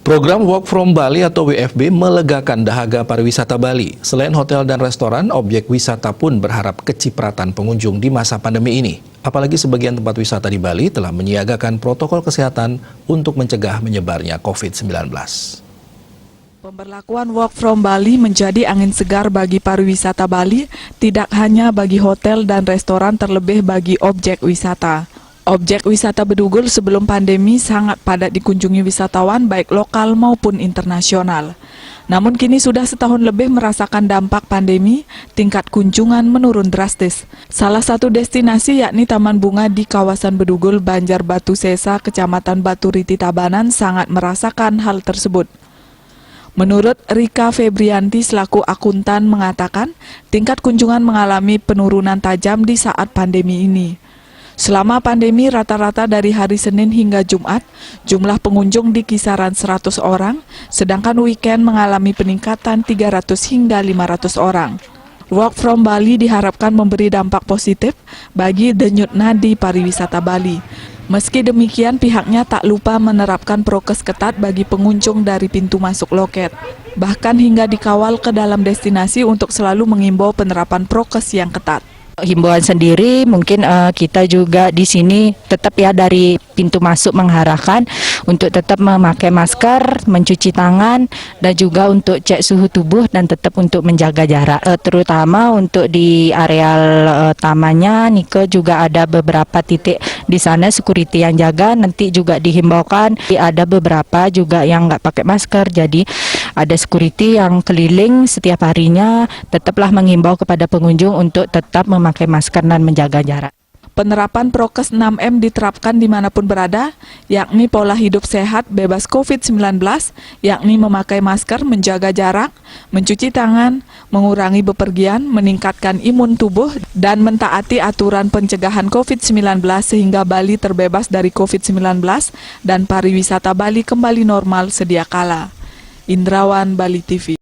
Program Work from Bali atau WFB melegakan dahaga pariwisata Bali. Selain hotel dan restoran, objek wisata pun berharap kecipratan pengunjung di masa pandemi ini. Apalagi sebagian tempat wisata di Bali telah menyiagakan protokol kesehatan untuk mencegah menyebarnya COVID-19. Pemberlakuan Work from Bali menjadi angin segar bagi pariwisata Bali, tidak hanya bagi hotel dan restoran, terlebih bagi objek wisata. Objek wisata Bedugul sebelum pandemi sangat padat dikunjungi wisatawan baik lokal maupun internasional. Namun kini sudah setahun lebih merasakan dampak pandemi, tingkat kunjungan menurun drastis. Salah satu destinasi yakni Taman Bunga di kawasan Bedugul, Banjarbatu Sesa, Kecamatan Batu Riti Tabanan sangat merasakan hal tersebut. Menurut Rika Febrianti selaku akuntan mengatakan, tingkat kunjungan mengalami penurunan tajam di saat pandemi ini. Selama pandemi rata-rata dari hari Senin hingga Jumat, jumlah pengunjung di kisaran 100 orang, sedangkan weekend mengalami peningkatan 300 hingga 500 orang. Work from Bali diharapkan memberi dampak positif bagi denyut nadi pariwisata Bali. Meski demikian, pihaknya tak lupa menerapkan prokes ketat bagi pengunjung dari pintu masuk loket. Bahkan hingga dikawal ke dalam destinasi untuk selalu mengimbau penerapan prokes yang ketat. Himbauan sendiri mungkin kita juga di sini tetap ya dari pintu masuk mengarahkan untuk tetap memakai masker, mencuci tangan, dan juga untuk cek suhu tubuh dan tetap untuk menjaga jarak. Terutama untuk di areal tamannya, Nike juga ada beberapa titik di sana security yang jaga. Nanti juga dihimbaukan ada beberapa juga yang nggak pakai masker, jadi ada security yang keliling setiap harinya. Tetaplah menghimbau kepada pengunjung untuk tetap memakai masker dan menjaga jarak. Penerapan prokes 6M diterapkan dimanapun berada, yakni pola hidup sehat bebas COVID-19, yakni memakai masker, menjaga jarak, mencuci tangan, mengurangi bepergian, meningkatkan imun tubuh, dan mentaati aturan pencegahan COVID-19 sehingga Bali terbebas dari COVID-19 dan pariwisata Bali kembali normal sedia kala. Indrawan, Bali TV.